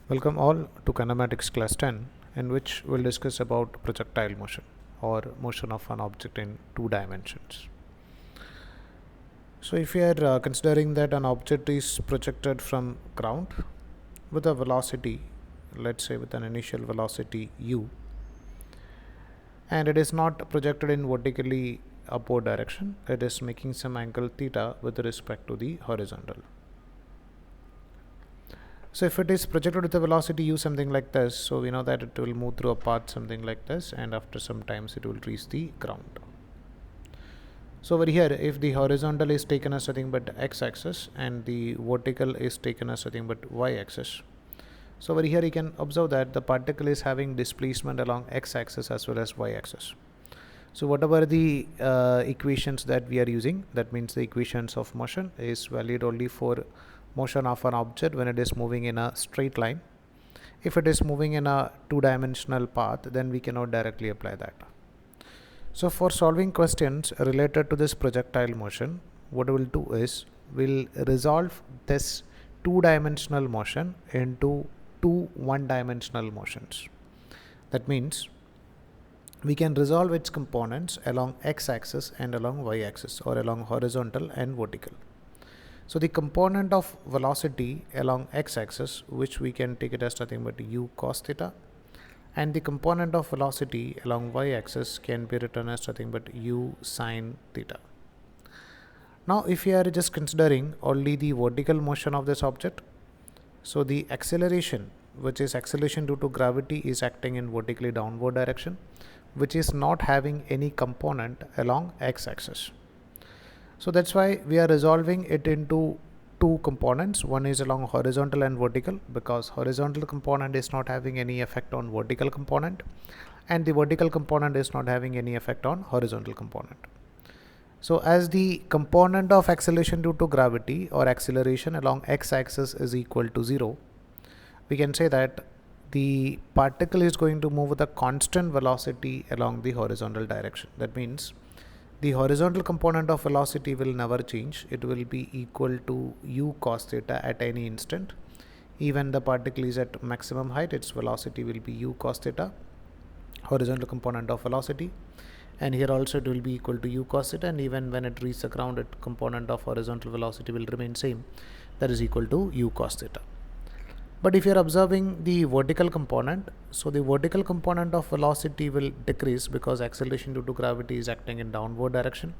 Welcome all to Kinematics class 10, in which we'll discuss about projectile motion or motion of an object in two dimensions. So if we are considering that an object is projected from ground with a velocity, let's say with an initial velocity u, and it is not projected in vertically upward direction, it is making some angle theta with respect to the horizontal. So if it is projected with a velocity u something like this, so we know that it will move through a path something like this, and after some times it will reach the ground. So over here, if the horizontal is taken as nothing but x-axis and the vertical is taken as nothing but y-axis, so over here you can observe that the particle is having displacement along x-axis as well as y-axis. So whatever the equations that we are using, that means the equations of motion is valid only for motion of an object when it is moving in a straight line. If it is moving in a two-dimensional path, then we cannot directly apply that. So for solving questions related to this projectile motion, what we'll do is we'll resolve this two-dimensional motion into two one-dimensional motions. That means we can resolve its components along x-axis and along y-axis, or along horizontal and vertical. So the component of velocity along x-axis, which we can take it as nothing but u cos theta, and the component of velocity along y-axis can be written as nothing but u sine theta. Now if we are just considering only the vertical motion of this object, so the acceleration, which is acceleration due to gravity, is acting in vertically downward direction, which is not having any component along x-axis. So that's why we are resolving it into two components. One is along horizontal and vertical, because horizontal component is not having any effect on vertical component, and the vertical component is not having any effect on horizontal component. So as the component of acceleration due to gravity or acceleration along x-axis is equal to 0, we can say that the particle is going to move with a constant velocity along the horizontal direction. That means the horizontal component of velocity will never change. It will be equal to u cos theta at any instant. Even the particle is at maximum height, its velocity will be u cos theta, horizontal component of velocity, and here also it will be equal to u cos theta, and even when it reaches the ground, its component of horizontal velocity will remain same, that is equal to u cos theta. But if you are observing the vertical component, so the vertical component of velocity will decrease because acceleration due to gravity is acting in downward direction,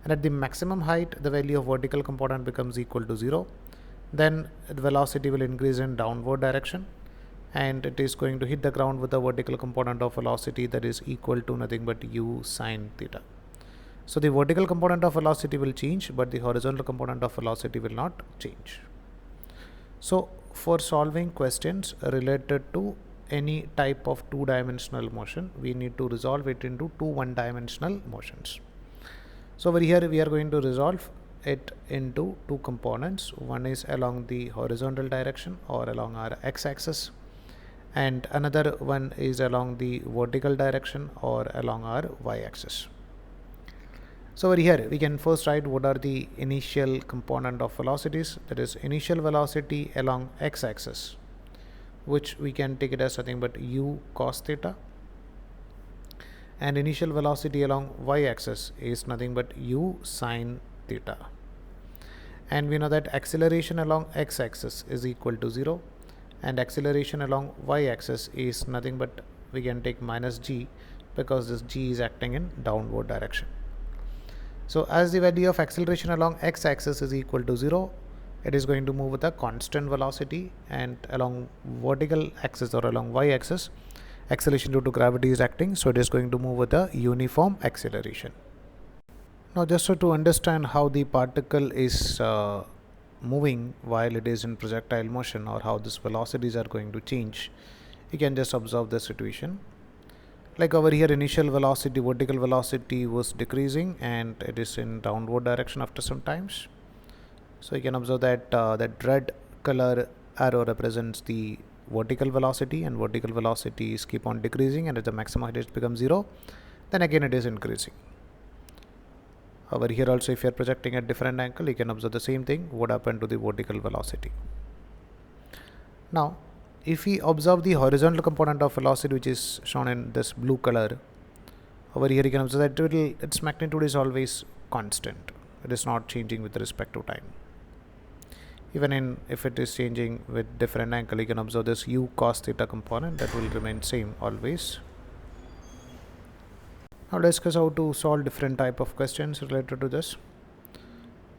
and at the maximum height the value of vertical component becomes equal to 0. Then the velocity will increase in downward direction, and it is going to hit the ground with a vertical component of velocity that is equal to nothing but u sine theta. So the vertical component of velocity will change, but the horizontal component of velocity will not change. So for solving questions related to any type of two-dimensional motion, we need to resolve it into two one-dimensional motions. So over here we are going to resolve it into two components. One is along the horizontal direction or along our x-axis, and another one is along the vertical direction or along our y-axis. So over here we can first write what are the initial component of velocities, that is initial velocity along x-axis, which we can take it as nothing but u cos theta, and initial velocity along y-axis is nothing but u sine theta. And we know that acceleration along x-axis is equal to 0, and acceleration along y-axis is nothing but, we can take minus g, because this g is acting in downward direction. So as the value of acceleration along x-axis is equal to 0, it is going to move with a constant velocity, and along vertical axis or along y-axis, acceleration due to gravity is acting, so it is going to move with a uniform acceleration. Now just so to understand how the particle is moving while it is in projectile motion, or how these velocities are going to change, you can just observe the situation. Like over here, initial velocity, vertical velocity was decreasing, and it is in downward direction after some times. So you can observe that that red color arrow represents the vertical velocity, and vertical velocities keep on decreasing, and at the maximum height it becomes 0. Then again it is increasing. Over here also, if you are projecting at different angle, you can observe the same thing, what happened to the vertical velocity. Now if we observe the horizontal component of velocity, which is shown in this blue color, over here you can observe that its magnitude is always constant. It is not changing with respect to time. Even if it is changing with different angle, you can observe this u cos theta component that will remain same always. Now let's discuss how to solve different type of questions related to this.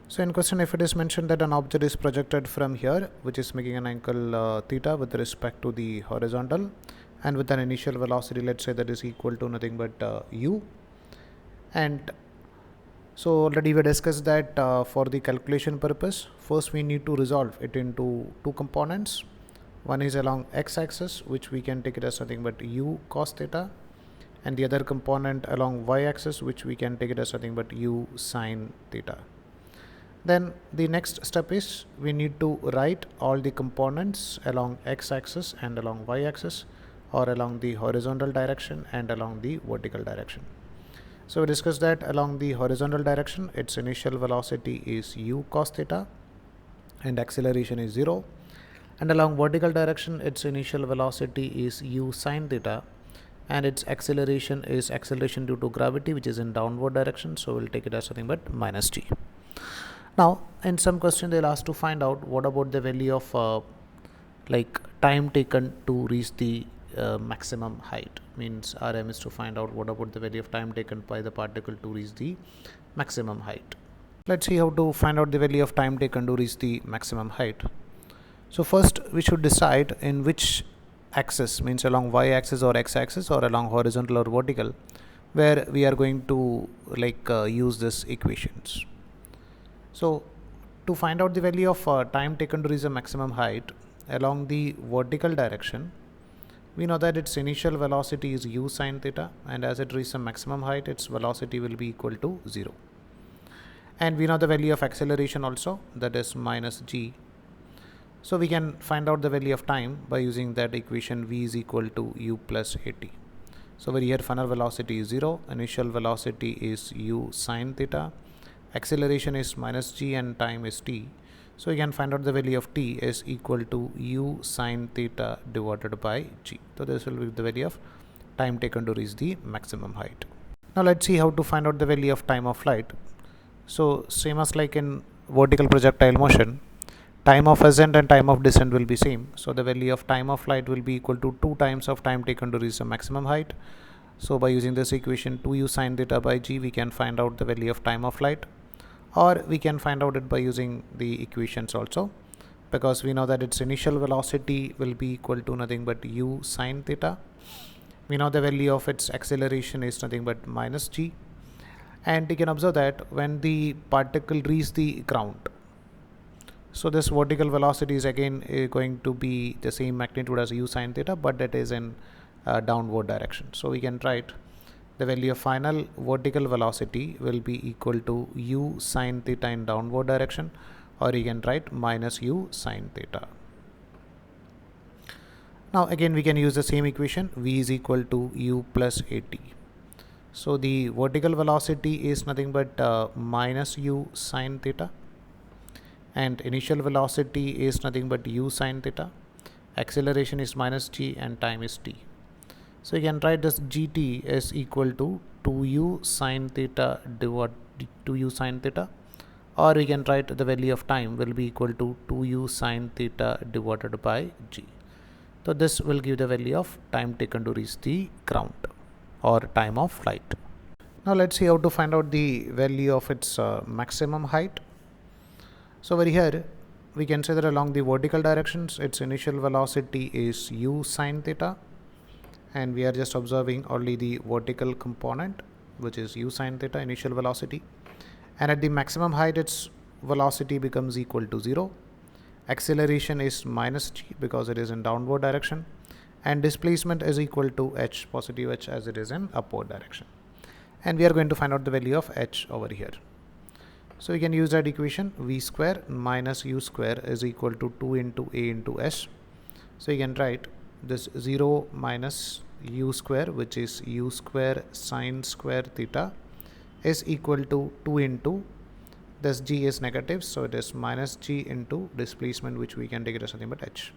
So in question, if it is mentioned that an object is projected from here, which is making an angle theta with respect to the horizontal, and with an initial velocity, let's say that is equal to nothing but u. And so already we discussed that for the calculation purpose, first we need to resolve it into two components. One is along x-axis, which we can take it as nothing but u cos theta, and the other component along y-axis, which we can take it as nothing but u sin theta. Then the next step is we need to write all the components along x-axis and along y-axis, or along the horizontal direction and along the vertical direction. So we discussed that along the horizontal direction, its initial velocity is u cos theta and acceleration is 0. And along vertical direction, its initial velocity is u sin theta and its acceleration is acceleration due to gravity, which is in downward direction. So we'll take it as something but minus g. Now in some question they'll ask to find out what about the value of like time taken to reach the maximum height. Means RM is to find out what about the value of time taken by the particle to reach the maximum height. Let's see how to find out the value of time taken to reach the maximum height. So first we should decide in which axis, means along y-axis or x-axis or along horizontal or vertical, where we are going to use this equations. So to find out the value of time taken to reach the maximum height along the vertical direction, we know that its initial velocity is u sin theta, and as it reaches the maximum height, its velocity will be equal to 0. And we know the value of acceleration also, that is minus g. So we can find out the value of time by using that equation v is equal to u plus at. So over here final velocity is 0, initial velocity is u sin theta, acceleration is minus g and time is t. So you can find out the value of t is equal to u sin theta divided by g. So this will be the value of time taken to reach the maximum height. Now let's see how to find out the value of time of flight. So same as like in vertical projectile motion, time of ascent and time of descent will be same. So the value of time of flight will be equal to 2 times of time taken to reach the maximum height. So by using this equation 2u sin theta by g, we can find out the value of time of flight. Or we can find out it by using the equations also, because we know that its initial velocity will be equal to nothing but u sin theta. We know the value of its acceleration is nothing but minus g. And you can observe that when the particle reaches the ground, so this vertical velocity is again going to be the same magnitude as u sin theta, but that is in downward direction. So we can write the value of final vertical velocity will be equal to u sin theta in downward direction, or you can write minus u sin theta. Now again we can use the same equation, v is equal to u plus at. So the vertical velocity is nothing but minus u sin theta, and initial velocity is nothing but u sin theta, acceleration is minus g and time is t. So you can write this gt is equal to 2u sin theta divided 2u sin theta, or we can write the value of time will be equal to 2u sin theta divided by g. So this will give the value of time taken to reach the ground or time of flight. Now let's see how to find out the value of its maximum height. So over here we can say that along the vertical directions, its initial velocity is u sin theta, and we are just observing only the vertical component, which is u sin theta initial velocity, and at the maximum height its velocity becomes equal to 0. Acceleration is minus g because it is in downward direction, and displacement is equal to h, positive h, as it is in upward direction. And we are going to find out the value of h over here. So we can use that equation, v square minus u square is equal to 2 into a into s. So you can write this 0 minus u square, which is u square sine square theta, is equal to 2 into this g is negative, so it is minus g into displacement, which we can take it as nothing but h.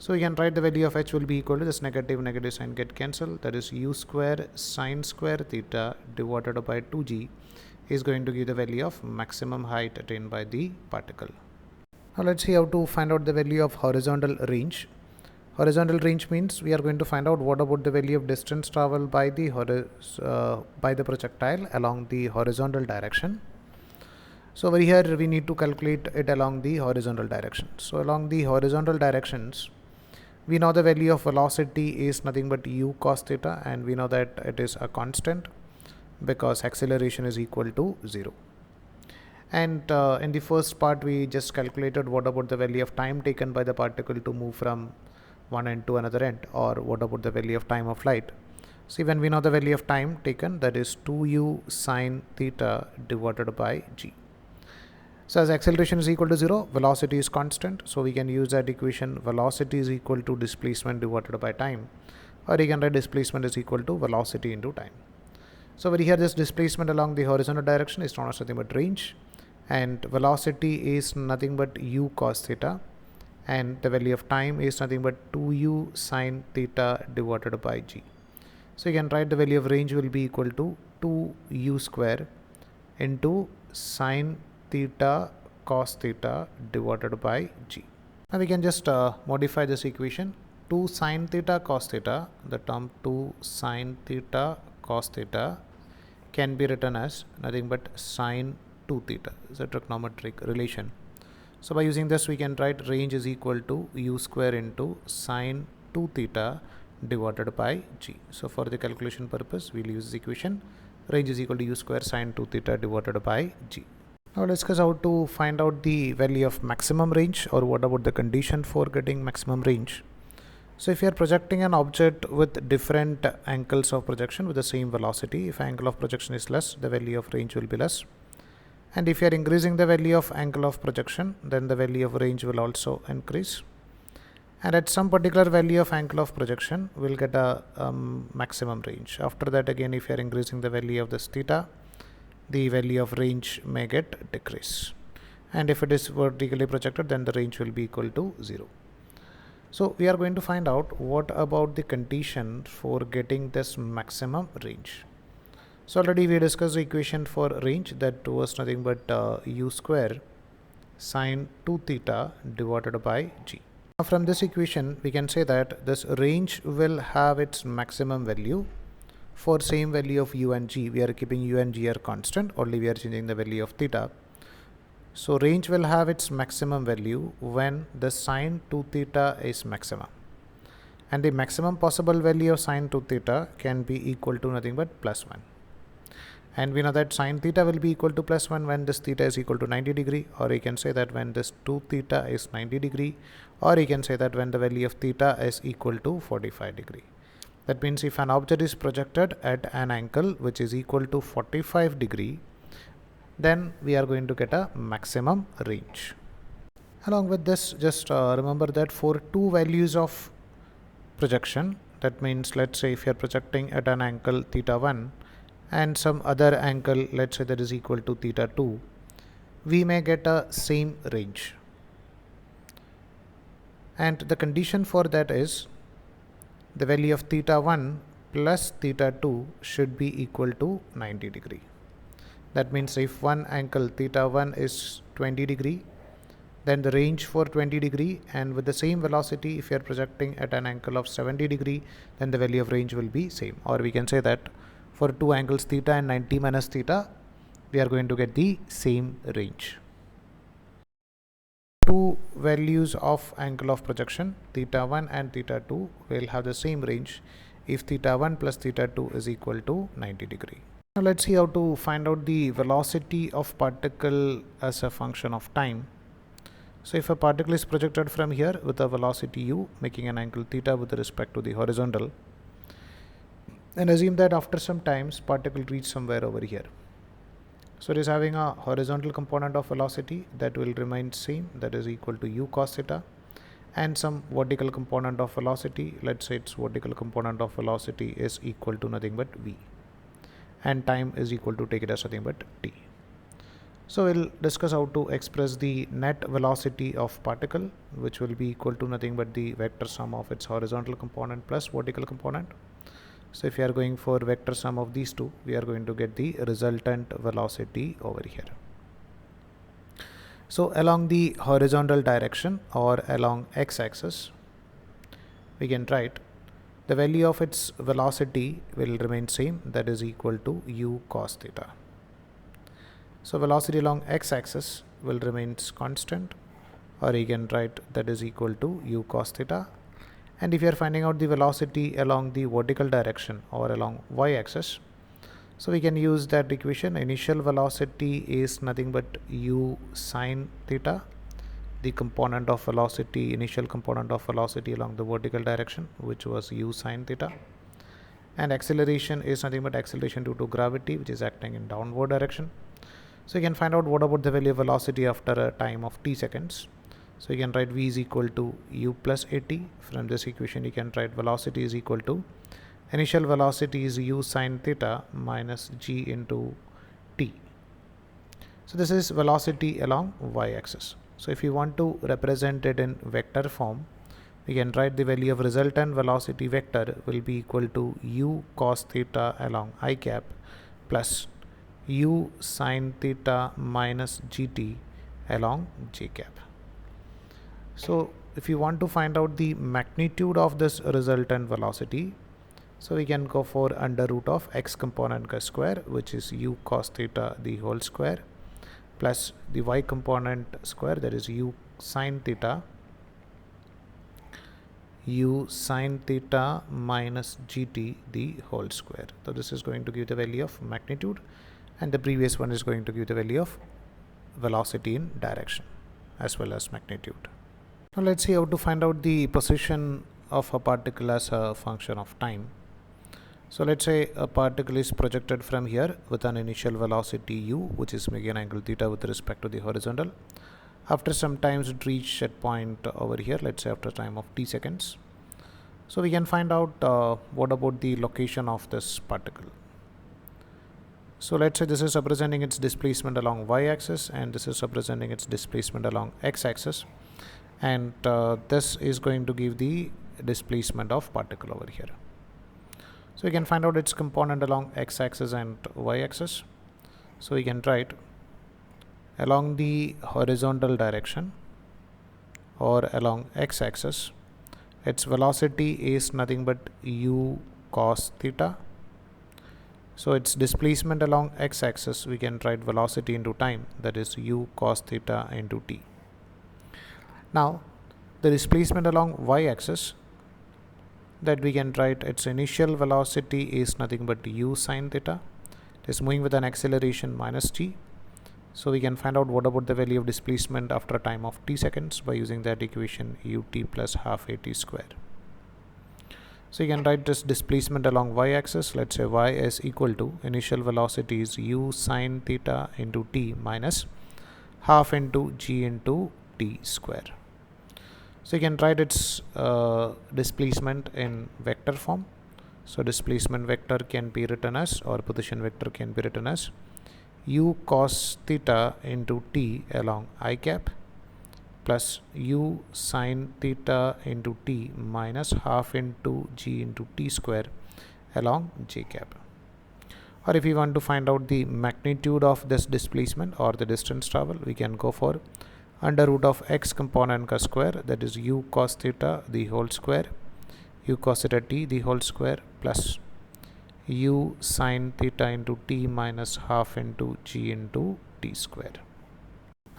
So we can write the value of h will be equal to this negative sign get cancelled, that is u square sine square theta divided by 2g is going to give the value of maximum height attained by the particle. Now let's see how to find out the value of horizontal range. Horizontal range means we are going to find out what about the value of distance traveled by the projectile along the horizontal direction. So over here we need to calculate it along the horizontal direction. So along the horizontal directions, we know the value of velocity is nothing but u cos theta, and we know that it is a constant because acceleration is equal to 0. And in the first part we just calculated what about the value of time taken by the particle to move from one end to another end, or what about the value of time of light. See, when we know the value of time taken, that is 2u sine theta divided by g. So as acceleration is equal to 0, velocity is constant, so we can use that equation velocity is equal to displacement divided by time, or you can write displacement is equal to velocity into time. So over here this displacement along the horizontal direction is known as nothing but range, and velocity is nothing but u cos theta, and the value of time is nothing but 2u sine theta divided by g. So you can write the value of range will be equal to 2u square into sine theta cos theta divided by g. Now we can just modify this equation. 2 sine theta cos theta, the term 2 sine theta cos theta can be written as nothing but sine 2 theta. It's a trigonometric relation. So by using this we can write range is equal to u square into sine 2 theta divided by g. So for the calculation purpose we'll use this equation. Range is equal to u square sine 2 theta divided by g. Now let's discuss how to find out the value of maximum range, or what about the condition for getting maximum range. So if you are projecting an object with different angles of projection with the same velocity, if angle of projection is less, the value of range will be less. And if you are increasing the value of angle of projection, then the value of range will also increase. And at some particular value of angle of projection, we'll get a maximum range. After that, again, if you are increasing the value of this theta, the value of range may get decrease. And if it is vertically projected, then the range will be equal to 0. So we are going to find out what about the condition for getting this maximum range. So already we discussed the equation for range, that was nothing but u square sine 2 theta divided by g. Now from this equation we can say that this range will have its maximum value for same value of u and g. We are keeping u and g are constant, only we are changing the value of theta. So range will have its maximum value when the sine 2 theta is maximum, and the maximum possible value of sine 2 theta can be equal to nothing but plus 1. And we know that sine theta will be equal to plus 1 when this theta is equal to 90 degree, or you can say that when this 2 theta is 90 degree, or you can say that when the value of theta is equal to 45 degree. That means if an object is projected at an angle which is equal to 45 degree, then we are going to get a maximum range. Along with this, just remember that for two values of projection, that means let's say if you are projecting at an angle theta 1 and some other angle, let's say that is equal to theta 2, we may get a same range. And the condition for that is the value of theta 1 plus theta 2 should be equal to 90 degree. That means if one angle theta 1 is 20 degree, then the range for 20 degree, and with the same velocity if you are projecting at an angle of 70 degree, then the value of range will be same. Or we can say that for two angles theta and 90 minus theta, we are going to get the same range. Two values of angle of projection theta 1 and theta 2 will have the same range if theta 1 plus theta 2 is equal to 90 degree. Now let's see how to find out the velocity of particle as a function of time. So if a particle is projected from here with a velocity u, making an angle theta with respect to the horizontal, and assume that after some times particle reach somewhere over here. So it is having a horizontal component of velocity that will remain same, that is equal to u cos theta, and some vertical component of velocity, let's say its vertical component of velocity is equal to nothing but v, and time is equal to, take it as nothing but t. So we'll discuss how to express the net velocity of particle, which will be equal to nothing but the vector sum of its horizontal component plus vertical component. So if you are going for vector sum of these two, we are going to get the resultant velocity over here. So along the horizontal direction or along x-axis, we can write the value of its velocity will remain same, that is equal to u cos theta. So velocity along x-axis will remain constant, or you can write that is equal to u cos theta. And if you are finding out the velocity along the vertical direction or along y-axis, so we can use that equation. Initial velocity is nothing but u sine theta, the component of velocity, initial component of velocity along the vertical direction, which was u sine theta. And acceleration is nothing but acceleration due to gravity, which is acting in downward direction. So you can find out what about the value of velocity after a time of t seconds. So you can write v is equal to u plus at. From this equation you can write velocity is equal to initial velocity is u sine theta minus g into t. So this is velocity along y-axis. So if you want to represent it in vector form, we can write the value of resultant velocity vector will be equal to u cos theta along I cap plus u sine theta minus gt along j cap. So if you want to find out the magnitude of this resultant velocity, so we can go for under root of x component ka square, which is u cos theta the whole square, plus the y component square, that is u sine theta minus gt the whole square. So this is going to give the value of magnitude, and the previous one is going to give the value of velocity in direction as well as magnitude. Now let's see how to find out the position of a particle as a function of time. So let's say a particle is projected from here with an initial velocity u, which is making an angle theta with respect to the horizontal. After some time it reaches at point over here, let's say after a time of t seconds. So we can find out what about the location of this particle. So let's say this is representing its displacement along y-axis, and this is representing its displacement along x-axis, and this is going to give the displacement of particle over here. So we can find out its component along x-axis and y-axis. So we can write along the horizontal direction or along x-axis, its velocity is nothing but u cos theta. So its displacement along x-axis, we can write velocity into time, that is u cos theta into t. Now the displacement along y-axis, that we can write its initial velocity is nothing but u sine theta. It is moving with an acceleration minus t. So we can find out what about the value of displacement after a time of t seconds by using that equation ut plus half at square. So you can write this displacement along y-axis. Let's say y is equal to initial velocity is u sine theta into t minus half into g into t square. So you can write its displacement in vector form. So displacement vector can be written as, or position vector can be written as u cos theta into t along I cap plus u sine theta into t minus half into g into t square along j cap. Or if we want to find out the magnitude of this displacement or the distance travel, we can go for under root of x component ka square, that is u cos theta the whole square, u cos theta t the whole square plus u sine theta into t minus half into g into t square.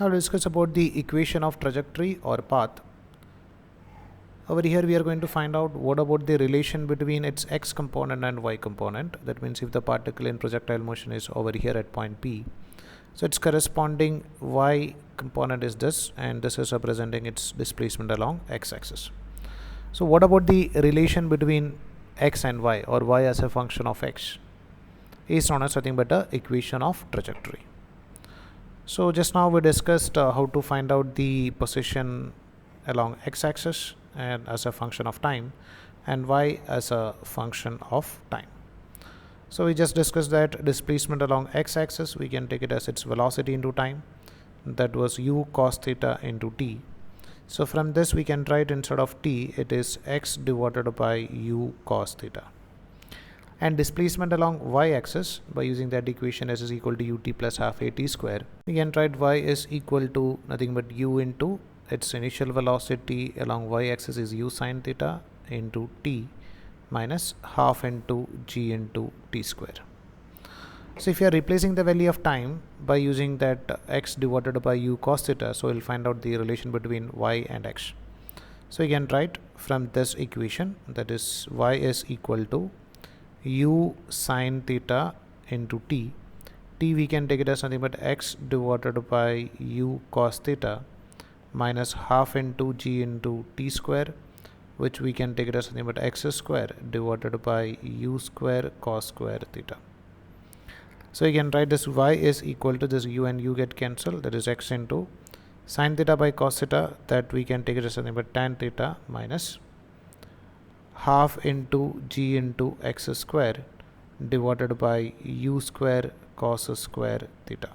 Now discuss about the equation of trajectory or path. Over here we are going to find out what about the relation between its x component and y component. That means if the particle in projectile motion is over here at point P, so its corresponding y component is this, and this is representing its displacement along x-axis. So what about the relation between x and y, or y as a function of x, is known as nothing but a equation of trajectory. So just now we discussed how to find out the position along x-axis and as a function of time, and y as a function of time. So we just discussed that displacement along x-axis, we can take it as its velocity into time. That was u cos theta into t. So from this we can write instead of t, it is x divided by u cos theta. And displacement along y-axis, by using that equation s is equal to ut plus half at square, we can write y is equal to nothing but u into its initial velocity along y-axis is u sine theta into t minus half into g into t square. So if you are replacing the value of time by using that x divided by u cos theta, so we'll find out the relation between y and x. So you can write from this equation, that is y is equal to u sine theta into t. T we can take it as nothing but x divided by u cos theta minus half into g into t square, which we can take it as nothing but x square divided by u square cos square theta. So you can write this y is equal to this u and u get cancelled, that is x into sine theta by cos theta, that we can take it as something but tan theta minus half into g into x square divided by u square cos square theta.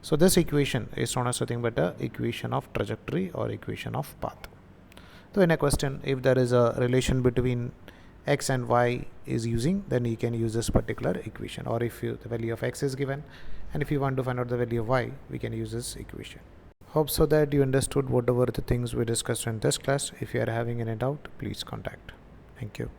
So this equation is known as nothing but a equation of trajectory or equation of path. So in a question, if there is a relation between x and y is using, then you can use this particular equation, or if the value of x is given and if you want to find out the value of y, we can use this equation. Hope so that you understood whatever the things we discussed in this class. If you are having any doubt, please contact. Thank you.